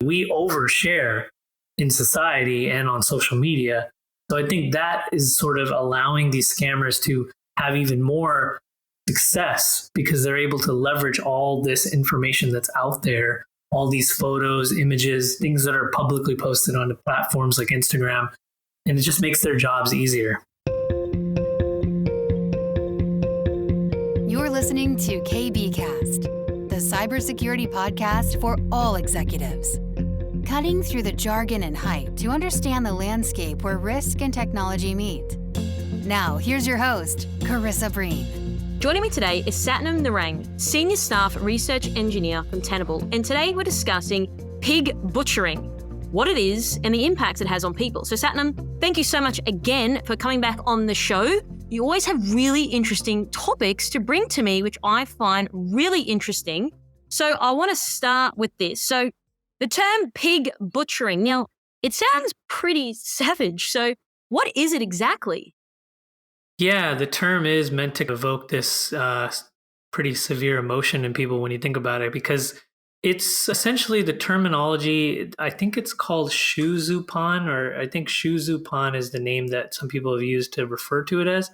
We overshare in society and on social media. So I think that is sort of allowing these scammers to have even more success because they're able to leverage all this information that's out there, all these photos, images, things that are publicly posted on the platforms like Instagram, and it just makes their jobs easier. You're listening to KBcast, the cybersecurity podcast for all executives. Cutting through the jargon and hype to understand the landscape where risk and technology meet. Now, here's your host, Carissa Breen. Joining me today is Satnam Narang, Senior Staff Research Engineer from Tenable, and today we're discussing pig butchering, what it is and the impacts it has on people. So Satnam, thank you so much again for coming back on the show. You always have really interesting topics to bring to me, which I find really interesting. So I want to start with this. So the term pig butchering, now it sounds pretty savage. So what is it exactly? Yeah, the term is meant to evoke this pretty severe emotion in people when you think about it, because it's essentially the terminology. I think it's called shuzupan, or I think shuzupan is the name that some people have used to refer to it as.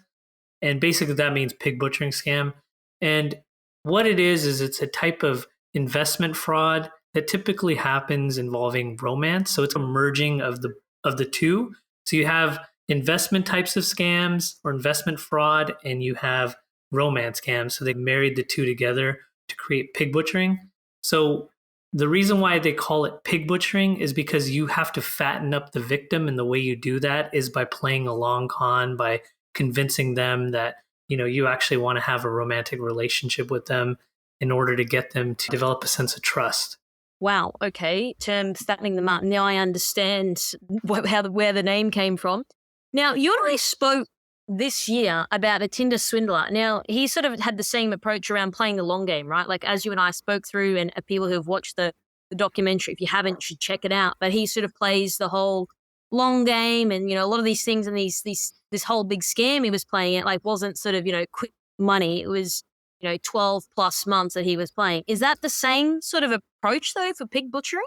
And basically that means pig butchering scam. And what it is it's a type of investment fraud that typically happens involving romance. So it's a merging of the two. So you have investment types of scams or investment fraud, and you have romance scams. So they married the two together to create pig butchering. So the reason why they call it pig butchering is because you have to fatten up the victim, and the way you do that is by playing a long con, by convincing them that, you know, you actually want to have a romantic relationship with them in order to get them to develop a sense of trust. Wow. Okay. Term fattening them up. Now I understand where the name came from. Now, you and I spoke this year about a Tinder swindler. Now, he sort of had the same approach around playing the long game, right? Like as you and I spoke through, and people who have watched the documentary, if you haven't, you should check it out. But he sort of plays the whole long game, and, you know, a lot of these things and this whole big scam he was playing, it like wasn't sort of, you know, quick money. It was, you know, 12 plus months that he was playing. Is that the same sort of approach though for pig butchering?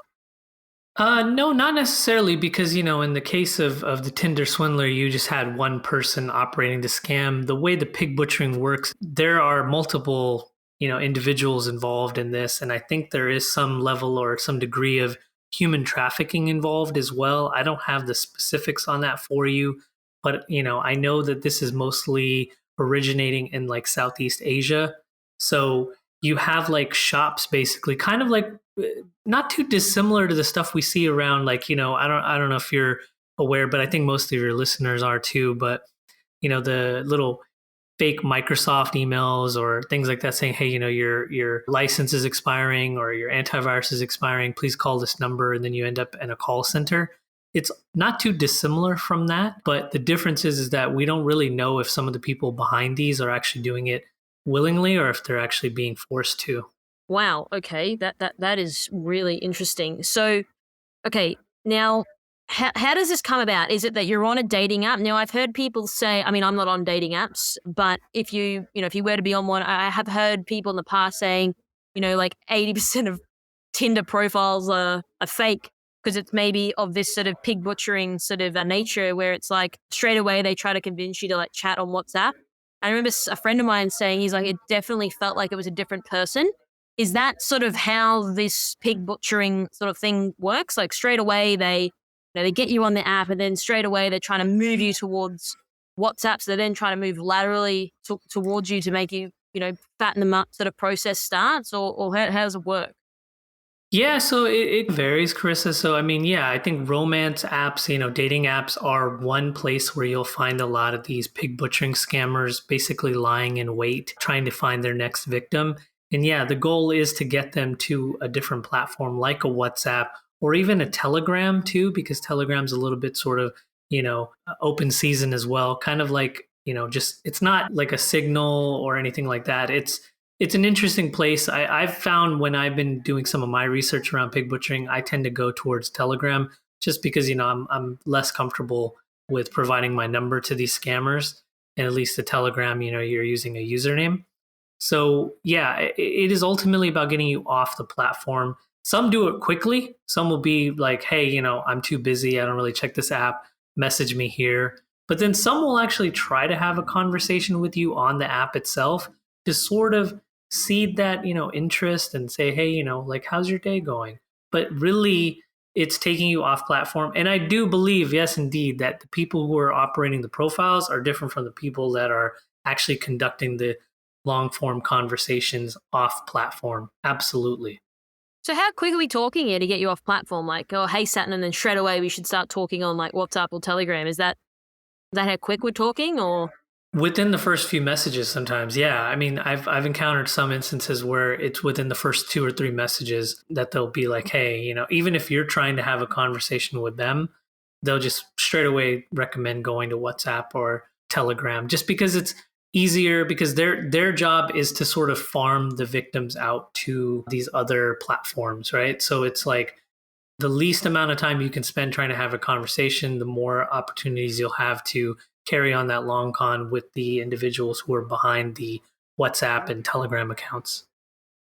No, not necessarily, because, you know, in the case of the Tinder swindler, you just had one person operating the scam. The way the pig butchering works, there are multiple, you know, individuals involved in this. And I think there is some level or some degree of human trafficking involved as well. I don't have the specifics on that for you, but, you know, I know that this is mostly originating in like Southeast Asia. So you have like shops basically kind of like not too dissimilar to the stuff we see around, like, you know, I don't know if you're aware, but I think most of your listeners are too, but, you know, the little fake Microsoft emails or things like that saying, hey, you know, your license is expiring or your antivirus is expiring, please call this number. And then you end up in a call center. It's not too dissimilar from that, but the difference is that we don't really know if some of the people behind these are actually doing it willingly or if they're actually being forced to. Wow. Okay. That is really interesting. So, okay. Now, how does this come about? Is it that you're on a dating app? Now, I've heard people say, I mean, I'm not on dating apps, but if you were to be on one, I have heard people in the past saying, you know, like 80% of Tinder profiles are fake because it's maybe of this sort of pig butchering sort of nature where it's like straight away they try to convince you to like chat on WhatsApp. I remember a friend of mine saying, he's like, it definitely felt like it was a different person. Is that sort of how this pig butchering sort of thing works? Like straight away they get you on the app, and then straight away they're trying to move you towards WhatsApp. So they then try to move laterally towards you to make you, you know, fatten them up, sort of process starts, or how does it work? Yeah, so it varies, Carissa. So, I mean, yeah, I think romance apps, you know, dating apps are one place where you'll find a lot of these pig butchering scammers basically lying in wait, trying to find their next victim. And yeah, the goal is to get them to a different platform like a WhatsApp or even a Telegram too, because Telegram's a little bit sort of, you know, open season as well. Kind of like, you know, just it's not like a Signal or anything like that. It's an interesting place. I've found when I've been doing some of my research around pig butchering, I tend to go towards Telegram just because, you know, I'm less comfortable with providing my number to these scammers. And at least the Telegram, you know, you're using a username. So yeah, it is ultimately about getting you off the platform. Some do it quickly. Some will be like, hey, I'm too busy. I don't really check this app. Message me here. But then some will actually try to have a conversation with you on the app itself to sort of seed that, interest and say, hey, like, how's your day going? But really, it's taking you off platform. And I do believe, yes, indeed, that the people who are operating the profiles are different from the people that are actually conducting the long form conversations off platform. Absolutely. So how quick are we talking here to get you off platform? Like, oh, hey, Satnam, then straight away we should start talking on like WhatsApp or Telegram. Is that how quick we're talking, or? Within the first few messages sometimes, yeah. I mean, I've encountered some instances where it's within the first 2 or 3 messages that they'll be like, hey, even if you're trying to have a conversation with them, they'll just straight away recommend going to WhatsApp or Telegram just because it's easier, because their job is to sort of farm the victims out to these other platforms, right? So it's like the least amount of time you can spend trying to have a conversation, the more opportunities you'll have to carry on that long con with the individuals who are behind the WhatsApp and Telegram accounts.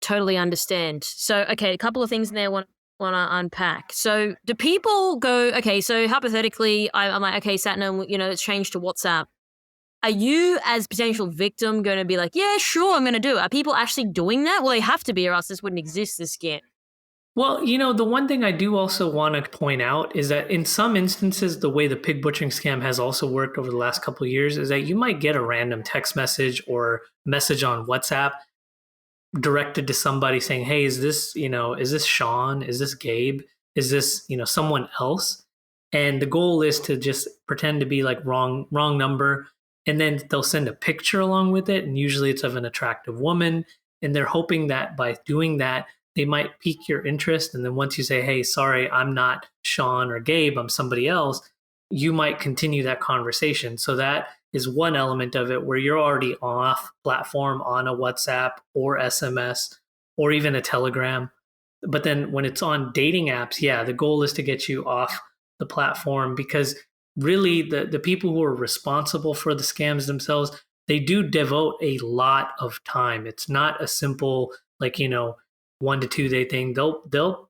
Totally understand. So, okay, a couple of things in there I want to unpack. So, do people go, okay, so hypothetically, I'm like, okay, Satnam, let's change to WhatsApp. Are you, as potential victim, going to be like, yeah, sure, I'm going to do it? Are people actually doing that? Well, they have to be, or else this wouldn't exist, this scam. Well, the one thing I do also want to point out is that in some instances, the way the pig butchering scam has also worked over the last couple of years is that you might get a random text message or message on WhatsApp directed to somebody saying, hey, is this Sean? Is this Gabe? Is this, someone else? And the goal is to just pretend to be like wrong number. And then they'll send a picture along with it. And usually it's of an attractive woman. And they're hoping that by doing that, they might pique your interest. And then once you say, hey, sorry, I'm not Sean or Gabe, I'm somebody else, you might continue that conversation. So that is one element of it where you're already off platform on a WhatsApp or SMS or even a Telegram. But then when it's on dating apps, yeah, the goal is to get you off the platform, because really the people who are responsible for the scams themselves, they do devote a lot of time. It's not a simple, like, 1 to 2 day thing. They'll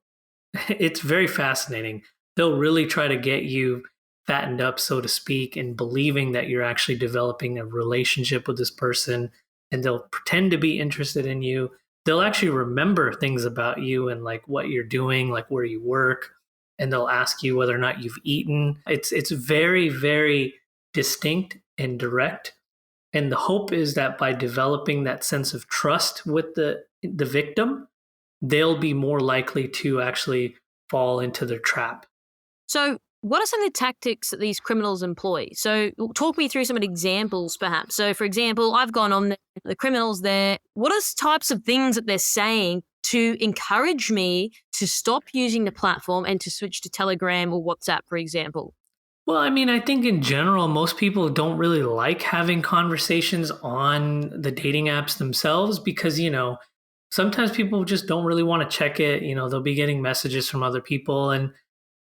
it's very fascinating. They'll really try to get you fattened up, so to speak, and believing that you're actually developing a relationship with this person, and they'll pretend to be interested in you. They'll actually remember things about you and like what you're doing, like where you work, and they'll ask you whether or not you've eaten. It's very, very distinct and direct. And the hope is that by developing that sense of trust with the victim, they'll be more likely to actually fall into their trap. So what are some of the tactics that these criminals employ? So talk me through some of the examples, perhaps. So, for example, I've gone on the criminals there. What are types of things that they're saying to encourage me to stop using the platform and to switch to Telegram or WhatsApp, for example? Well, I mean, I think in general, most people don't really like having conversations on the dating apps themselves because, sometimes people just don't really want to check it. They'll be getting messages from other people, and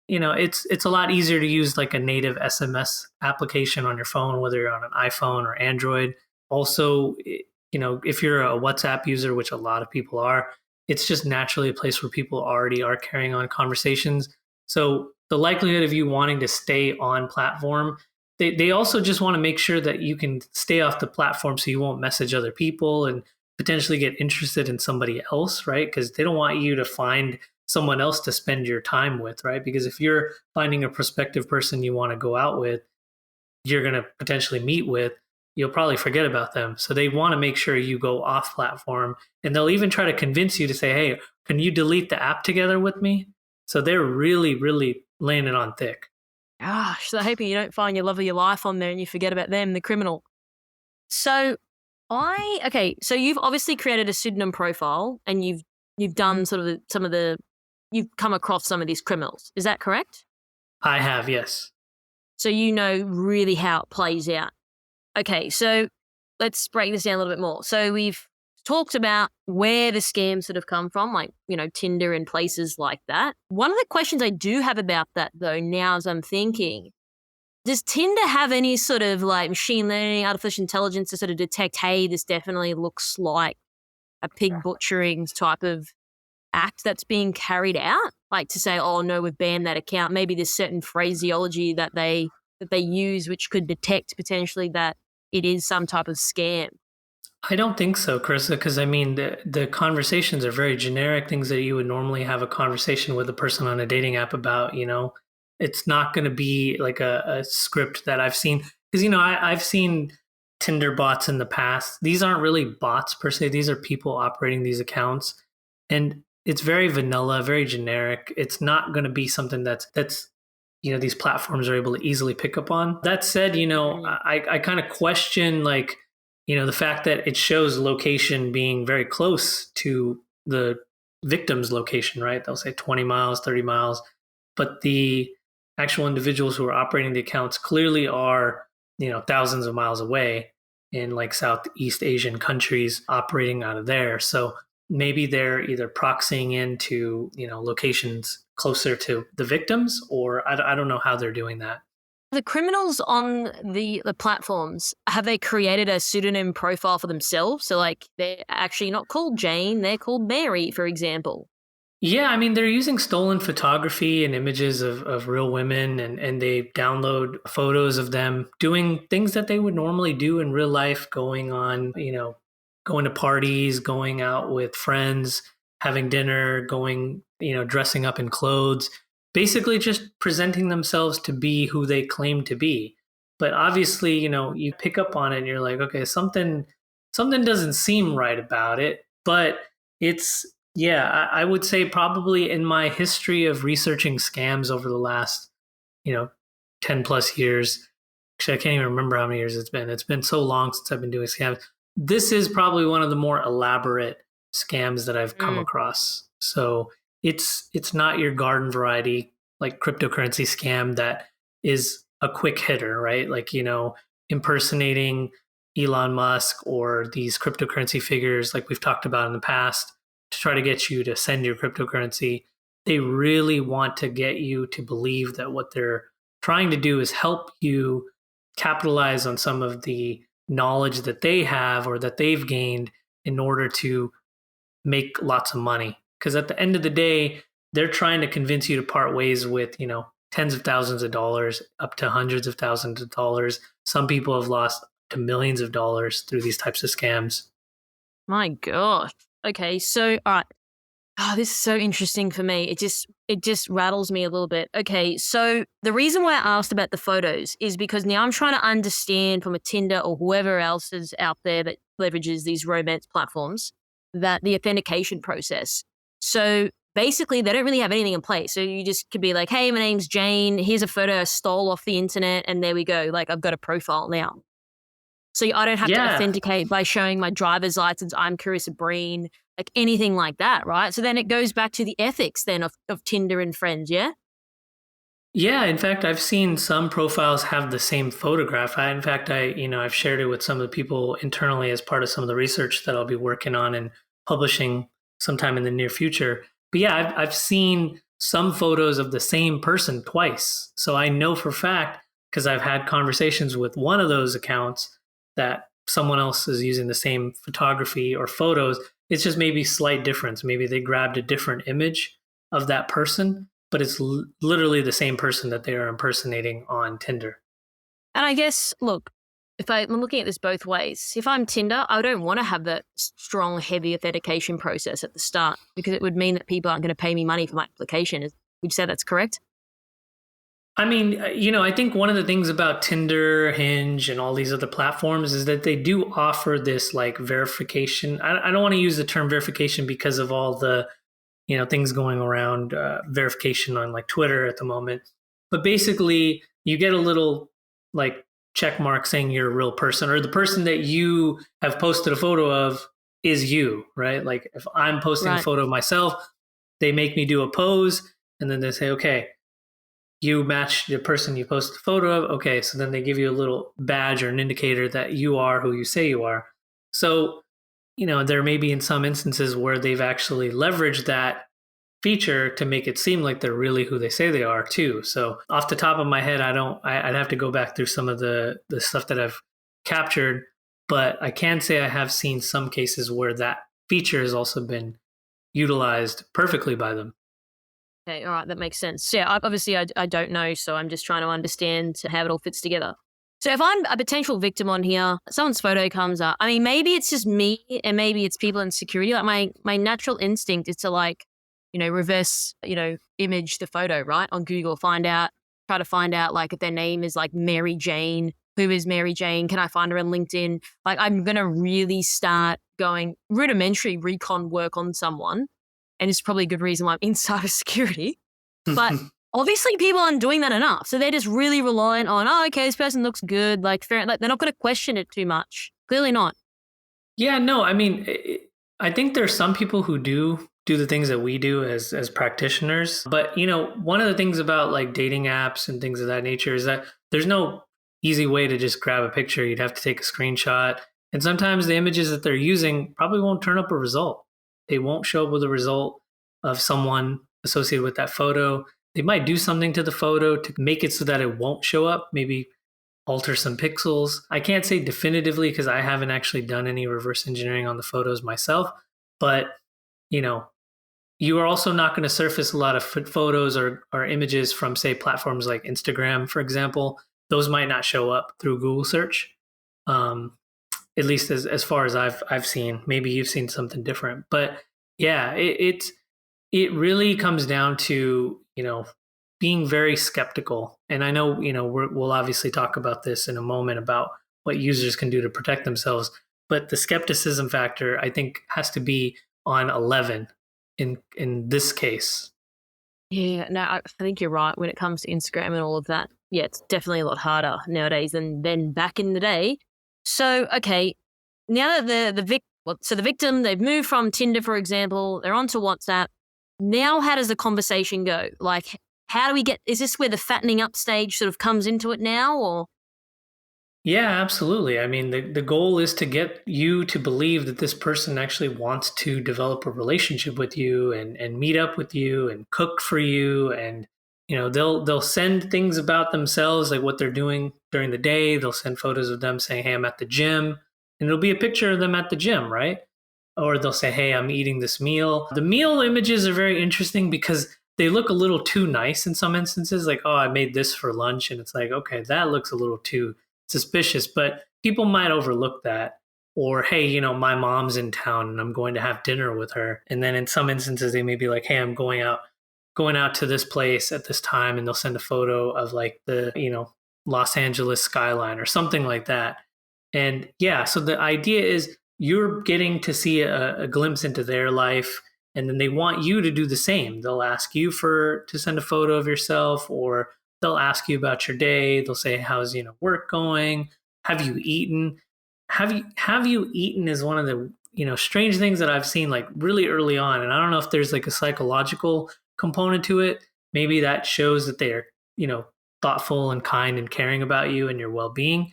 it's a lot easier to use like a native SMS application on your phone, whether you're on an iPhone or Android. Also, if you're a WhatsApp user, which a lot of people are, it's just naturally a place where people already are carrying on conversations. So the likelihood of you wanting to stay on platform, they also just want to make sure that you can stay off the platform so you won't message other people and potentially get interested in somebody else, right? Because they don't want you to find someone else to spend your time with, right? Because if you're finding a prospective person you want to go out with, you're going to potentially meet with, you'll probably forget about them. So they want to make sure you go off platform, and they'll even try to convince you to say, hey, can you delete the app together with me? So they're really, really laying it on thick. Gosh, so hoping you don't find your love of your life on there and you forget about them, the criminal. So so you've obviously created a pseudonym profile and you've done sort of you've come across some of these criminals. Is that correct? I have, yes. So you know really how it plays out. Okay, so let's break this down a little bit more. So we've talked about where the scams sort of come from, like, Tinder and places like that. One of the questions I do have about that, though, now as I'm thinking, does Tinder have any sort of like machine learning, artificial intelligence to sort of detect, hey, this definitely looks like a pig butchering type of act that's being carried out? Like to say, oh no, we've banned that account. Maybe there's certain phraseology that they use which could detect potentially that it is some type of scam. I don't think so, Carissa, because I mean, the conversations are very generic, things that you would normally have a conversation with a person on a dating app about, It's not going to be like a script that I've seen. Because, I've seen Tinder bots in the past. These aren't really bots per se, these are people operating these accounts. And it's very vanilla, very generic. It's not going to be something that's these platforms are able to easily pick up on. That said, I kind of question like, the fact that it shows location being very close to the victim's location, right? They'll say 20 miles, 30 miles, but the actual individuals who are operating the accounts clearly are, thousands of miles away in like Southeast Asian countries operating out of there. So maybe they're either proxying into, locations closer to the victims, or I don't know how they're doing that. The criminals on the platforms, have they created a pseudonym profile for themselves? So like they're actually not called Jane, they're called Mary, for example. Yeah, I mean, they're using stolen photography and images of real women, and they download photos of them doing things that they would normally do in real life, going to parties, going out with friends, having dinner, dressing up in clothes, basically just presenting themselves to be who they claim to be. But obviously, you pick up on it and you're like, okay, something doesn't seem right about it. But I would say probably in my history of researching scams over the last, 10 plus years, actually, I can't even remember how many years it's been. It's been so long since I've been doing scams. This is probably one of the more elaborate scams that I've come across. So it's not your garden variety, like cryptocurrency scam that is a quick hitter, right? Like, impersonating Elon Musk or these cryptocurrency figures like we've talked about in the past to try to get you to send your cryptocurrency. They really want to get you to believe that what they're trying to do is help you capitalize on some of the knowledge that they have or that they've gained in order to make lots of money. Because at the end of the day, they're trying to convince you to part ways with, tens of thousands of dollars, up to hundreds of thousands of dollars. Some people have lost to millions of dollars through these types of scams. My gosh. Okay, so all right. Oh, this is so interesting for me. It just rattles me a little bit. Okay, so the reason why I asked about the photos is because now I'm trying to understand from a Tinder or whoever else is out there that leverages these romance platforms, that the authentication process. So basically, they don't really have anything in place. So you just could be like, hey, my name's Jane. Here's a photo I stole off the internet. And there we go. Like, I've got a profile now. So I don't have to authenticate by showing my driver's license. I'm Carissa Breen, like anything like that, right? So then it goes back to the ethics then of Tinder and Friends, yeah? Yeah, in fact, I've seen some profiles have the same photograph. I've shared it with some of the people internally as part of some of the research that I'll be working on and publishing sometime in the near future. But yeah, I've seen some photos of the same person twice. So I know for a fact, because I've had conversations with one of those accounts, that someone else is using the same photography or photos. It's just maybe slight difference. Maybe they grabbed a different image of that person, but it's literally the same person that they are impersonating on Tinder. And I guess, look, if I'm looking at this both ways, if I'm Tinder, I don't want to have that strong, heavy authentication process at the start, because it would mean that people aren't going to pay me money for my application. Would you say that's correct? I mean, I think one of the things about Tinder, Hinge, and all these other platforms is that they do offer this like verification. I don't want to use the term verification because of all the, things going around verification on like Twitter at the moment. But basically, you get a little like check mark saying you're a real person, or the person that you have posted a photo of is you, right? Like if I'm posting a photo of myself, they make me do a pose, and then they say, okay, you match the person you posted a photo of. Okay, so then they give you a little badge or an indicator that you are who you say you are. So, there may be in some instances where they've actually leveraged that feature to make it seem like they're really who they say they are too. So off the top of my head, I'd have to go back through some of the stuff that I've captured, but I can say I have seen some cases where that feature has also been utilized perfectly by them. Okay, all right, that makes sense. Yeah, obviously I don't know, so I'm just trying to understand how it all fits together. So if I'm a potential victim on here, someone's photo comes up. I mean, maybe it's just me and maybe it's people in security. Like my natural instinct is to like, reverse, image the photo, right? On Google, try to find out like if their name is like Mary Jane. Who is Mary Jane? Can I find her on LinkedIn? Like I'm going to really start going rudimentary recon work on someone. And it's probably a good reason why I'm in cybersecurity. But obviously people aren't doing that enough. So they're just really reliant on, oh, okay, this person looks good. Like, fair, like they're not going to question it too much. Clearly not. Yeah, no, I mean, I think there's some people who do the things that we do as practitioners. But, one of the things about like dating apps and things of that nature is that there's no easy way to just grab a picture. You'd have to take a screenshot. And sometimes the images that they're using probably won't turn up a result. They won't show up with a result of someone associated with that photo. They might do something to the photo to make it so that it won't show up, maybe alter some pixels. I can't say definitively because I haven't actually done any reverse engineering on the photos myself, but you are also not going to surface a lot of photos or images from, say, platforms like Instagram, for example. Those might not show up through Google search, at least as far as I've seen. Maybe you've seen something different, but yeah, it really comes down to being very skeptical. And I know we'll obviously talk about this in a moment about what users can do to protect themselves, but the skepticism factor I think has to be on 11 in this case. Yeah, no, I think you're right when it comes to Instagram and all of that. Yeah, it's definitely a lot harder nowadays than back in the day. So, okay, now that the victim, they've moved from Tinder, for example, they're onto WhatsApp. Now, how does the conversation go? Like, how do we is this where the fattening up stage sort of comes into it now, or? Yeah, absolutely. I mean, the goal is to get you to believe that this person actually wants to develop a relationship with you and meet up with you and cook for you. And, they'll send things about themselves, like what they're doing during the day. They'll send photos of them saying, hey, I'm at the gym. And it'll be a picture of them at the gym, right? Or they'll say, hey, I'm eating this meal. The meal images are very interesting because they look a little too nice in some instances. Like, oh, I made this for lunch. And it's like, okay, that looks a little too suspicious, but people might overlook that. Or, hey, my mom's in town and I'm going to have dinner with her. And then in some instances, they may be like, hey, I'm going out to this place at this time. And they'll send a photo of like the, Los Angeles skyline or something like that. And yeah, so the idea is you're getting to see a glimpse into their life. And then they want you to do the same. They'll ask you to send a photo of yourself, or they'll ask you about your day. They'll say, how's, work going? Have you eaten? Have you eaten is one of the, strange things that I've seen like really early on. And I don't know if there's like a psychological component to it. Maybe that shows that they are, thoughtful and kind and caring about you and your well-being.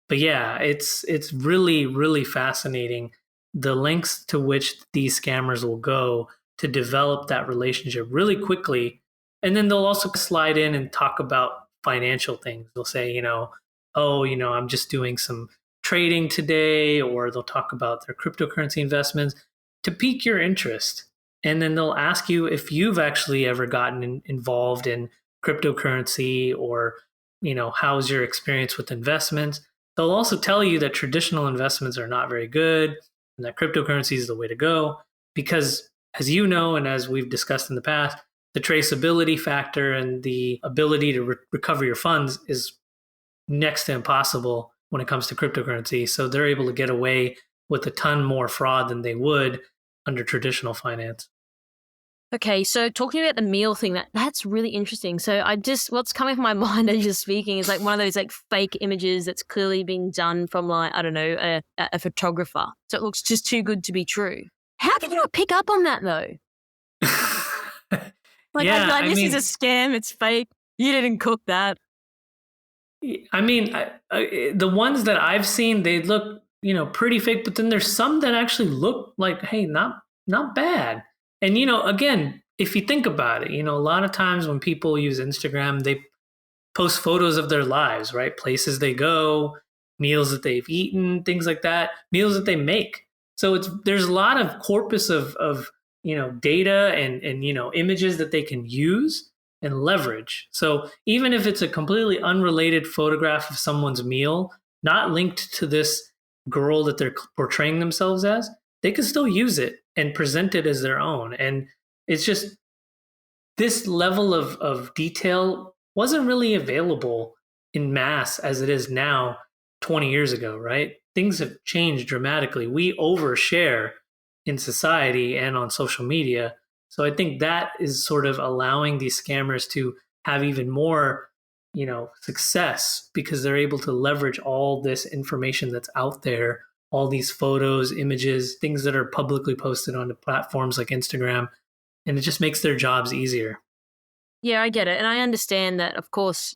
But yeah, it's really, really fascinating the lengths to which these scammers will go to develop that relationship really quickly. And then they'll also slide in and talk about financial things. They'll say, I'm just doing some trading today, or they'll talk about their cryptocurrency investments to pique your interest. And then they'll ask you if you've actually ever gotten involved in cryptocurrency, or, how's your experience with investments. They'll also tell you that traditional investments are not very good and that cryptocurrency is the way to go because, as you know, and as we've discussed in the past, the traceability factor and the ability to recover your funds is next to impossible when it comes to cryptocurrency. So they're able to get away with a ton more fraud than they would under traditional finance. Okay, so talking about the meal thing, that's really interesting. So what's coming to my mind as you're speaking is like one of those like fake images that's clearly been done from like, I don't know, a photographer. So it looks just too good to be true. How did you not pick up on that though? Like, yeah, this is a scam. It's fake. You didn't cook that. I mean, the ones that I've seen, they look, pretty fake. But then there's some that actually look like, hey, not bad. And, again, if you think about it, a lot of times when people use Instagram, they post photos of their lives, right? Places they go, meals that they've eaten, things like that, meals that they make. So there's a lot of corpus of data and images that they can use and leverage. So even if it's a completely unrelated photograph of someone's meal, not linked to this girl that they're portraying themselves as, they can still use it and present it as their own. And it's just this level of detail wasn't really available in mass as it is now 20 years ago, right? Things have changed dramatically. We overshare in society and on social media. So I think that is sort of allowing these scammers to have even more, success because they're able to leverage all this information that's out there, all these photos, images, things that are publicly posted onto platforms like Instagram, and it just makes their jobs easier. Yeah, I get it. And I understand that, of course,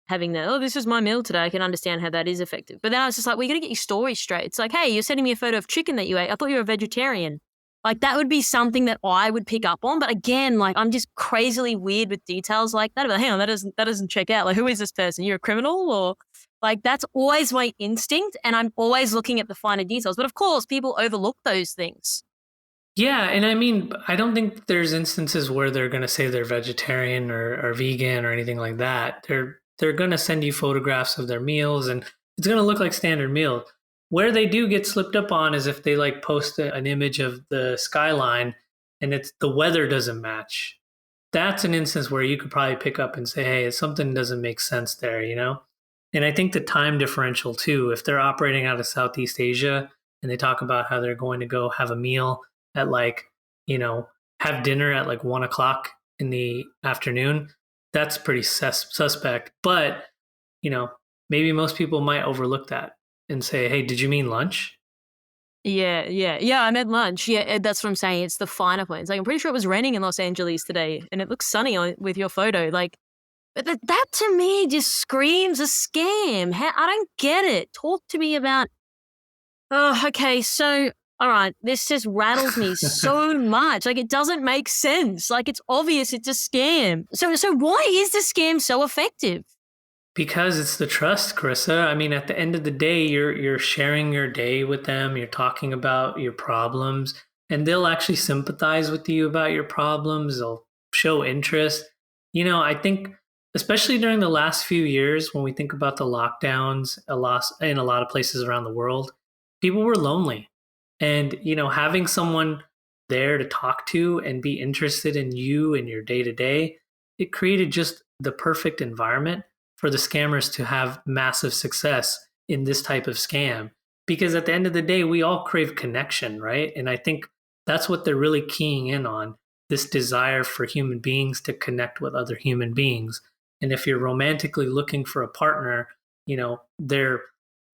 having that, oh, this is my meal today, I can understand how that is effective. But then I was just like, we got to get your story straight. It's like, hey, you're sending me a photo of chicken that you ate. I thought you were a vegetarian. Like, that would be something that I would pick up on. But again, like, I'm just crazily weird with details like that. But hang on, that doesn't check out. Like, who is this person? You're a criminal? Or like, that's always my instinct. And I'm always looking at the finer details. But of course, people overlook those things. Yeah, and I mean, I don't think there's instances where they're going to say they're vegetarian or vegan or anything like that. They're going to send you photographs of their meals, and it's going to look like standard meal. Where they do get slipped up on is if they like post an image of the skyline and it's the weather doesn't match. That's an instance where you could probably pick up and say, hey, something doesn't make sense there, And I think the time differential too, if they're operating out of Southeast Asia and they talk about how they're going to go have a meal at like, have dinner at like 1 o'clock in the afternoon, that's pretty suspect. But, maybe most people might overlook that and say, hey, did you mean lunch? Yeah. I meant lunch. Yeah, that's what I'm saying. It's the finer points. Like, I'm pretty sure it was raining in Los Angeles today, and it looks sunny with your photo. Like, but that to me just screams a scam. I don't get it. Talk to me about. Oh, okay. So, all right, this just rattles me so much. Like, it doesn't make sense. Like, it's obvious it's a scam. So why is the scam so effective? Because it's the trust, Carissa. I mean, at the end of the day, you're sharing your day with them. You're talking about your problems, and they'll actually sympathize with you about your problems. They'll show interest. I think, especially during the last few years, when we think about the lockdowns, in a lot of places around the world, people were lonely, and having someone there to talk to and be interested in you and your day to day, it created just the perfect environment for the scammers to have massive success in this type of scam. Because at the end of the day, we all crave connection, right? And I think that's what they're really keying in on, this desire for human beings to connect with other human beings. And if you're romantically looking for a partner, they're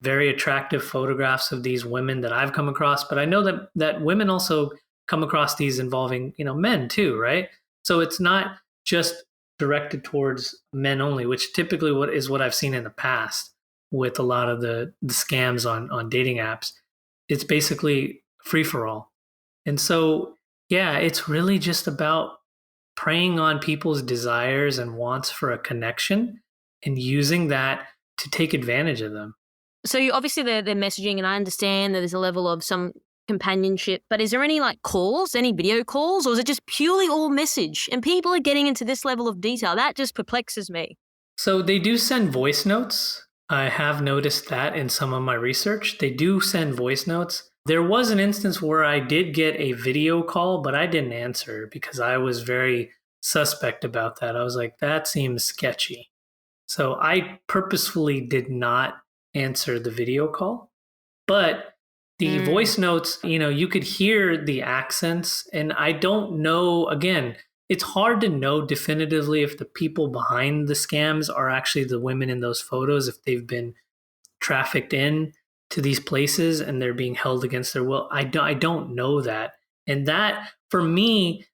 very attractive photographs of these women that I've come across. But I know that women also come across these involving, men too, right? So it's not just directed towards men only, which typically what I've seen in the past with a lot of the scams on dating apps. It's basically free for all. And so, yeah, it's really just about preying on people's desires and wants for a connection and using that to take advantage of them. So obviously they're messaging, and I understand that there's a level of some companionship, but is there any like calls, any video calls, or is it just purely all message? And people are getting into this level of detail. That just perplexes me. So they do send voice notes. I have noticed that in some of my research. They do send voice notes. There was an instance where I did get a video call, but I didn't answer because I was very suspect about that. I was like, that seems sketchy. So I purposefully did not answer the video call. But the voice notes, you could hear the accents. And I don't know, again, it's hard to know definitively if the people behind the scams are actually the women in those photos, if they've been trafficked in to these places and they're being held against their will. I don't know that. And that, for me,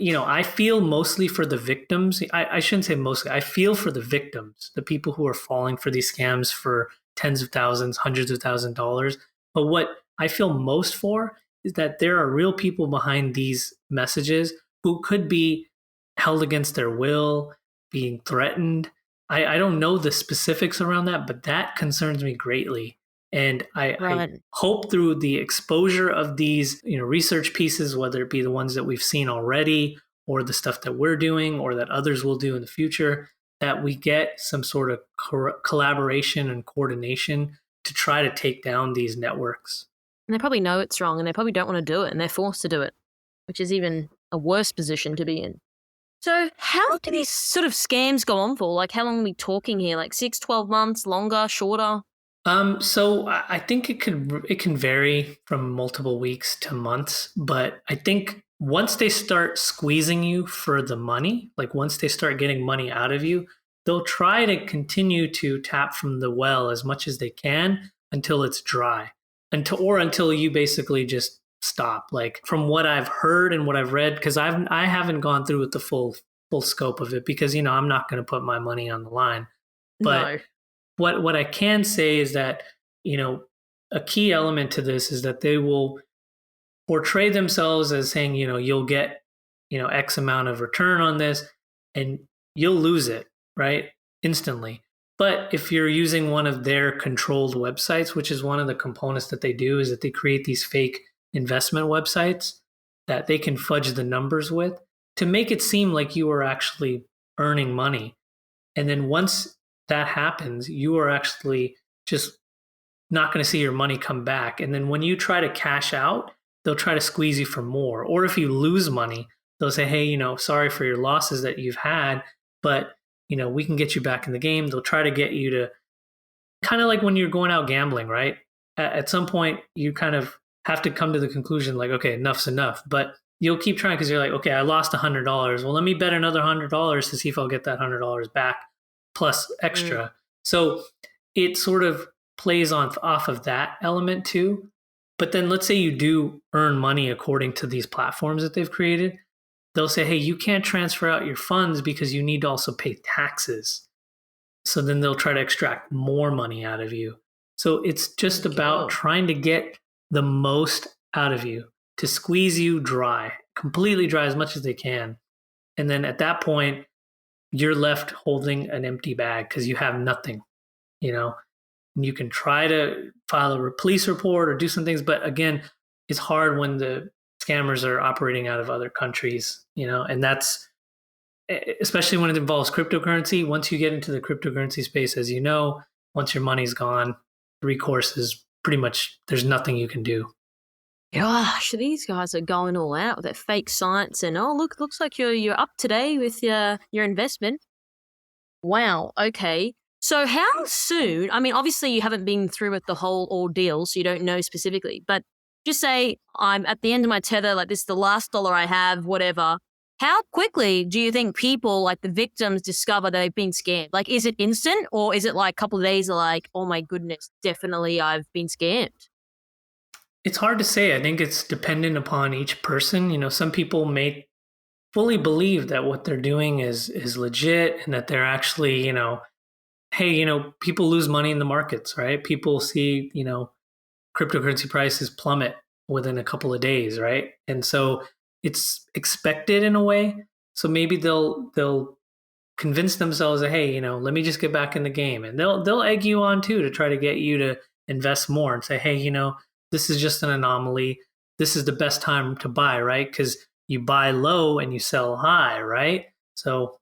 I feel mostly for the victims. I shouldn't say mostly. I feel for the victims, the people who are falling for these scams for tens of thousands, hundreds of thousands of dollars. But what I feel most for is that there are real people behind these messages who could be held against their will, being threatened. I don't know the specifics around that, but that concerns me greatly And I Right. hope through the exposure of these, research pieces, whether it be the ones that we've seen already or the stuff that we're doing or that others will do in the future, that we get some sort of collaboration and coordination to try to take down these networks. And they probably know it's wrong and they probably don't want to do it and they're forced to do it, which is even a worse position to be in. So how do these sort of scams go on for? Like, how long are we talking here? Like 6, 12 months, longer, shorter? So I think it can vary from multiple weeks to months, but I think once they start squeezing you for the money, like once they start getting money out of you, they'll try to continue to tap from the well as much as they can until it's dry, until you basically just stop. Like from what I've heard and what I've read, because I haven't gone through with the full scope of it because I'm not going to put my money on the line, but No. what I can say is that, a key element to this is that they will portray themselves as saying, you'll get, X amount of return on this and you'll lose it, right? Instantly. But if you're using one of their controlled websites, which is one of the components that they do, is that they create these fake investment websites that they can fudge the numbers with to make it seem like you are actually earning money. And then once that happens, you are actually just not going to see your money come back. And then when you try to cash out, they'll try to squeeze you for more. Or if you lose money, they'll say, hey, sorry for your losses that you've had, but, we can get you back in the game. They'll try to get you to kind of like when you're going out gambling, right? At some point, you kind of have to come to the conclusion like, okay, enough's enough. But you'll keep trying because you're like, okay, I lost $100. Well, let me bet another $100 to see if I'll get that $100 back plus extra. So it sort of plays off of that element too. But then let's say you do earn money according to these platforms that they've created. They'll say, hey, you can't transfer out your funds because you need to also pay taxes. So then they'll try to extract more money out of you. So it's just about trying to get the most out of you, to squeeze you dry, completely dry as much as they can. And then at that point, you're left holding an empty bag because you have nothing, And you can try to file a police report or do some things, but again, it's hard when the scammers are operating out of other countries, and that's especially when it involves cryptocurrency. Once you get into the cryptocurrency space, as you know, once your money's gone, recourse is pretty much, there's nothing you can do. Gosh, these guys are going all out with their fake sites and looks like you're up to date with your investment. Wow. Okay. So how soon? I mean, obviously you haven't been through with the whole ordeal, so you don't know specifically. But just say I'm at the end of my tether, like this is the last dollar I have, whatever. How quickly do you think people, like the victims, discover that they've been scammed? Like, is it instant or is it like a couple of days? Are like, oh my goodness, definitely I've been scammed. It's hard to say. I think it's dependent upon each person. Some people may fully believe that what they're doing is legit and that they're actually, hey, people lose money in the markets, right? People see, cryptocurrency prices plummet within a couple of days, right? And so it's expected in a way. So maybe they'll convince themselves that, hey, let me just get back in the game, and they'll egg you on too to try to get you to invest more and say, hey, this is just an anomaly. This is the best time to buy, right? Because you buy low and you sell high, right? So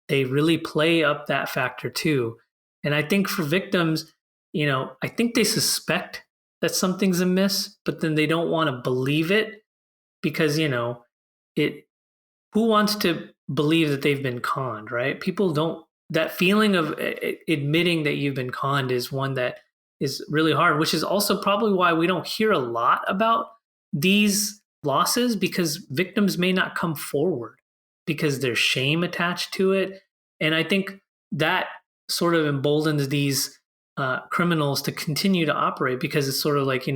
they really play up that factor too. And I think for victims, I think they suspect that something's amiss, but then they don't want to believe it because, who wants to believe that they've been conned, right? People don't, that feeling of admitting that you've been conned is one that is really hard, which is also probably why we don't hear a lot about these losses, because victims may not come forward because there's shame attached to it. And I think that sort of emboldens these criminals to continue to operate, because it's sort of like,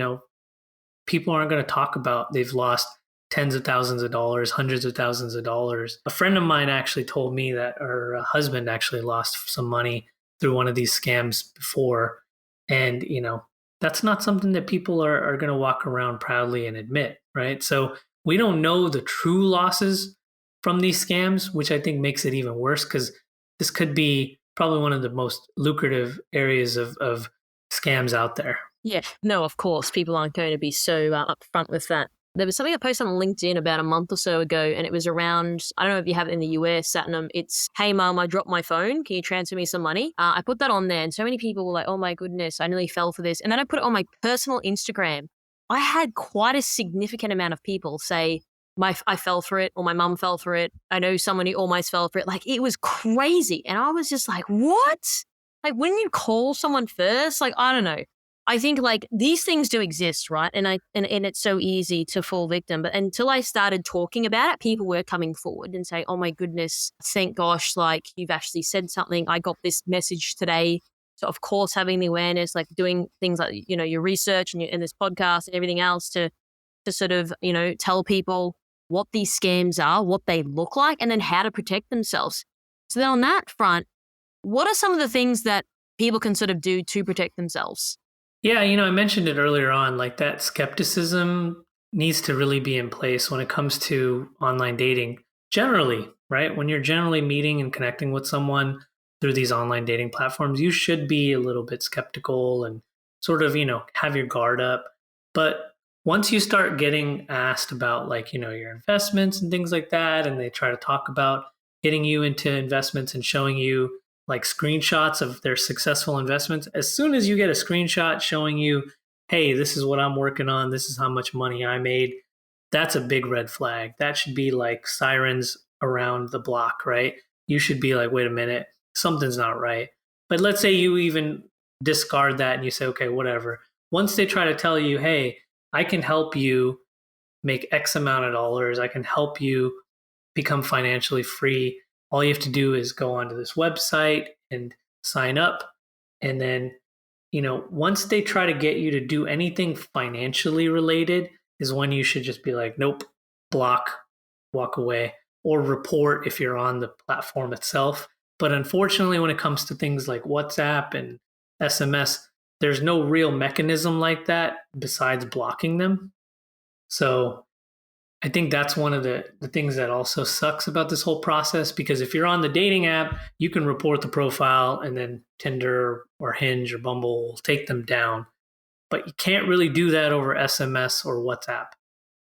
people aren't going to talk about they've lost tens of thousands of dollars, hundreds of thousands of dollars. A friend of mine actually told me that her husband actually lost some money through one of these scams before. And, that's not something that people are going to walk around proudly and admit, right? So we don't know the true losses from these scams, which I think makes it even worse, because this could be probably one of the most lucrative areas of scams out there. Yeah, no, of course, people aren't going to be so upfront with that. There was something I posted on LinkedIn about a month or so ago, and it was around, I don't know if you have it in the US, Satnam. It's, hey, mom, I dropped my phone. Can you transfer me some money? I put that on there, and so many people were like, oh my goodness, I nearly fell for this. And then I put it on my personal Instagram. I had quite a significant amount of people say, I fell for it, or my mum fell for it. I know someone who almost fell for it. Like, it was crazy. And I was just like, what? Like, when you call someone first, like, I don't know. I think like these things do exist, right? And it's so easy to fall victim. But until I started talking about it, people were coming forward and say, "Oh my goodness, thank gosh, like you've actually said something. I got this message today." So of course, having the awareness, like doing things like your research and this podcast and everything else to sort of tell people what these scams are, what they look like, and then how to protect themselves. So then on that front, what are some of the things that people can sort of do to protect themselves? Yeah, I mentioned it earlier on, like that skepticism needs to really be in place when it comes to online dating. Generally, right? When you're generally meeting and connecting with someone through these online dating platforms, you should be a little bit skeptical and sort of, have your guard up. But once you start getting asked about like, your investments and things like that, and they try to talk about getting you into investments and showing you like screenshots of their successful investments, as soon as you get a screenshot showing you, hey, this is what I'm working on, this is how much money I made, that's a big red flag. That should be like sirens around the block, right? You should be like, wait a minute, something's not right. But let's say you even discard that and you say, okay, whatever. Once they try to tell you, hey, I can help you make X amount of dollars, I can help you become financially free. All you have to do is go onto this website and sign up. And then, once they try to get you to do anything financially related, is when you should just be like, nope, block, walk away, or report if you're on the platform itself. But unfortunately, when it comes to things like WhatsApp and SMS, there's no real mechanism like that besides blocking them. So I think that's one of the things that also sucks about this whole process, because if you're on the dating app, you can report the profile and then Tinder or Hinge or Bumble will take them down. But you can't really do that over SMS or WhatsApp.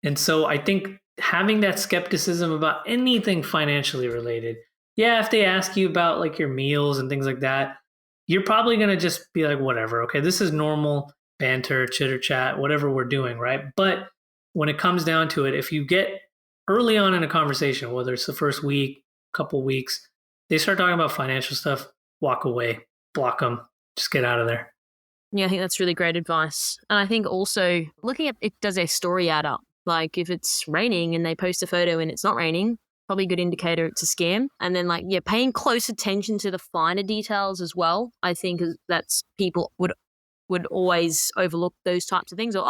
And so I think having that skepticism about anything financially related, yeah, if they ask you about like your meals and things like that, you're probably going to just be like, whatever, okay, this is normal banter, chitter chat, whatever we're doing, right? But when it comes down to it, if you get early on in a conversation, whether it's the first week, couple weeks, they start talking about financial stuff, walk away, block them, just get out of there. Yeah, I think that's really great advice. And I think also looking at it, does their story add up? Like if it's raining and they post a photo and it's not raining, probably a good indicator it's a scam. And then like, yeah, paying close attention to the finer details as well. I think that's people would always overlook those types of things. Or,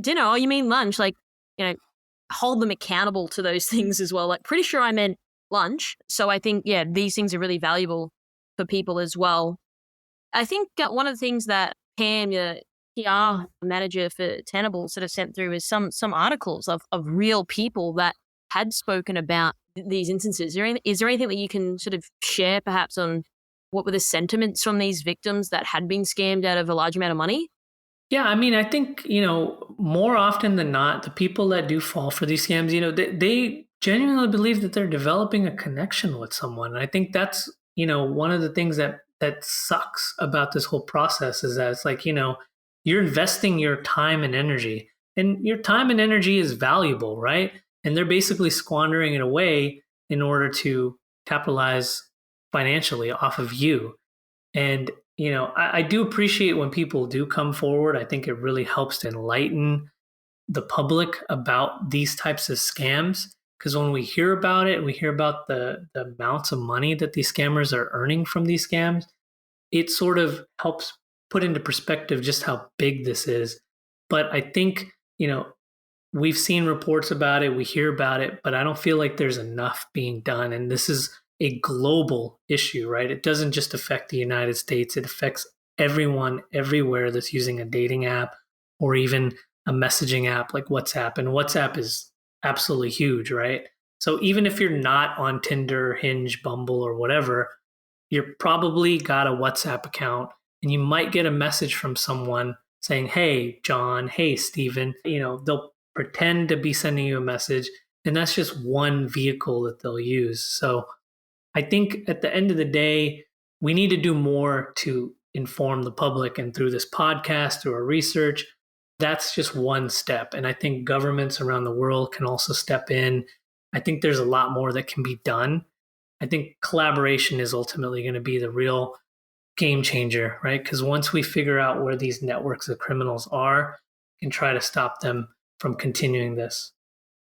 dinner. Oh, you mean lunch? Like, hold them accountable to those things as well. Like, pretty sure I meant lunch. So I think, yeah, these things are really valuable for people as well. I think one of the things that Pam, your PR manager for Tenable, sort of sent through is some articles of real people that had spoken about these instances. Is there anything that you can sort of share perhaps on what were the sentiments from these victims that had been scammed out of a large amount of money? Yeah, I mean, I think, more often than not, the people that do fall for these scams, they genuinely believe that they're developing a connection with someone. And I think that's, one of the things that sucks about this whole process is that it's like, you're investing your time and energy, and your time and energy is valuable, right? And they're basically squandering it away in order to capitalize financially off of you. And, I do appreciate when people do come forward. I think it really helps to enlighten the public about these types of scams. Because when we hear about it, we hear about the amounts of money that these scammers are earning from these scams, it sort of helps put into perspective just how big this is. But I think, we've seen reports about it, we hear about it, but I don't feel like there's enough being done. And this is a global issue, right? It doesn't just affect the United States, it affects everyone everywhere that's using a dating app or even a messaging app like WhatsApp. And WhatsApp is absolutely huge, right? So even if you're not on Tinder, Hinge, Bumble, or whatever, you're probably got a WhatsApp account and you might get a message from someone saying, hey, John, hey, Stephen. They'll pretend to be sending you a message, and that's just one vehicle that they'll use. So I think at the end of the day, we need to do more to inform the public. And through this podcast, through our research, that's just one step. And I think governments around the world can also step in. I think there's a lot more that can be done. I think collaboration is ultimately going to be the real game changer, right? Because once we figure out where these networks of criminals are, we can try to stop them from continuing this.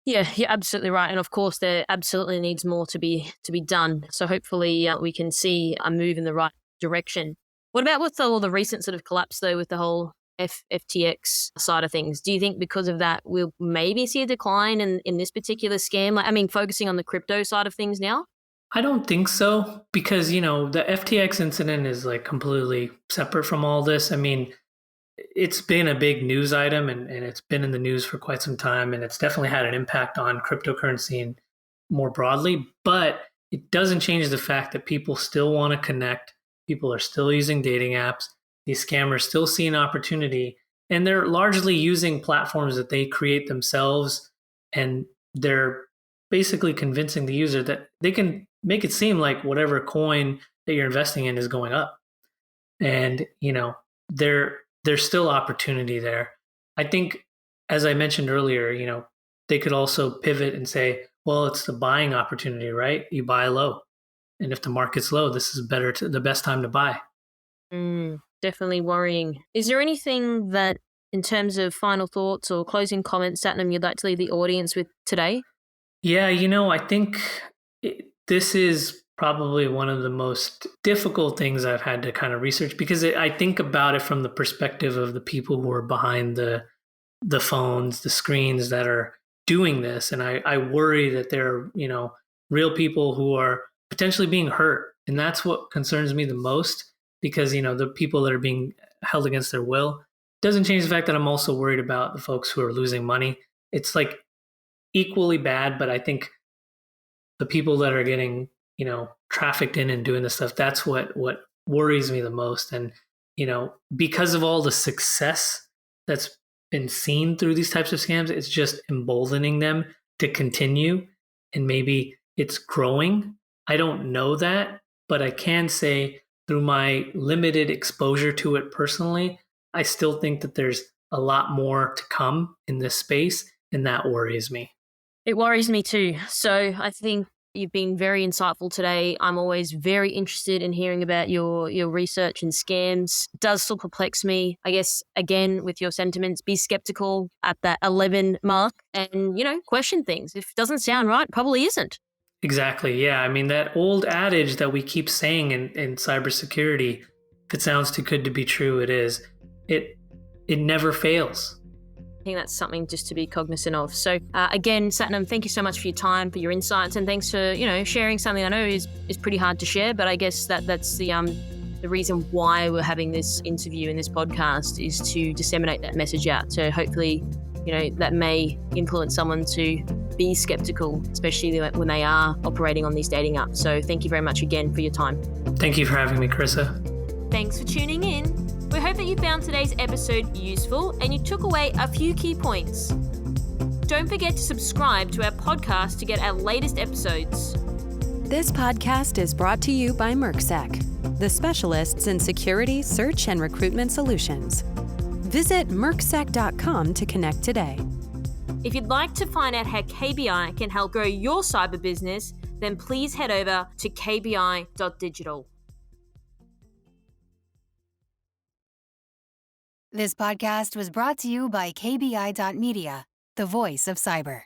Yeah, you're absolutely right. And of course, there absolutely needs more to be done. So hopefully we can see a move in the right direction. What about with all the recent sort of collapse, though, with the whole FTX side of things? Do you think because of that, we'll maybe see a decline in this particular scam? Focusing on the crypto side of things now? I don't think so, because, the FTX incident is like completely separate from all this. It's been a big news item, and it's been in the news for quite some time, and it's definitely had an impact on cryptocurrency and more broadly, but it doesn't change the fact that people still want to connect. People are still using dating apps. These scammers still see an opportunity, and they're largely using platforms that they create themselves, and they're basically convincing the user that they can make it seem like whatever coin that you're investing in is going up. And, there's still opportunity there. I think, as I mentioned earlier, they could also pivot and say, well, it's the buying opportunity, right? You buy low. And if the market's low, this is the best time to buy. Definitely worrying. Is there anything that, in terms of final thoughts or closing comments, Satnam, you'd like to leave the audience with today? Yeah, I think this is probably one of the most difficult things I've had to kind of research, because I think about it from the perspective of the people who are behind the phones, the screens that are doing this. And I worry that there are, real people who are potentially being hurt. And that's what concerns me the most, because, the people that are being held against their will doesn't change the fact that I'm also worried about the folks who are losing money. It's like equally bad, but I think the people that are getting, trafficked in and doing this stuff, that's what worries me the most. And, because of all the success that's been seen through these types of scams, it's just emboldening them to continue, and maybe it's growing. I don't know that, but I can say through my limited exposure to it personally, I still think that there's a lot more to come in this space, and that worries me. It worries me too. So I think you've been very insightful today. I'm always very interested in hearing about your research and scams. It does still perplex me. I guess, again, with your sentiments, be skeptical at that 11 mark and, question things. If it doesn't sound right, probably isn't. Exactly. Yeah. That old adage that we keep saying in cybersecurity, if it sounds too good to be true, it is. It never fails. I think that's something just to be cognizant of. So again, Satnam, thank you so much for your time, for your insights, and thanks for sharing something I know is pretty hard to share. But I guess that's the reason why we're having this interview and this podcast is to disseminate that message out. So hopefully, that may influence someone to be skeptical, especially when they are operating on these dating apps. So thank you very much again for your time. Thank you for having me, Carissa. Thanks for tuning in. We hope that you found today's episode useful and you took away a few key points. Don't forget to subscribe to our podcast to get our latest episodes. This podcast is brought to you by MercSec, the specialists in security, search, and recruitment solutions. Visit mercsec.com to connect today. If you'd like to find out how KBI can help grow your cyber business, then please head over to kbi.digital. This podcast was brought to you by KBI.media, the voice of cyber.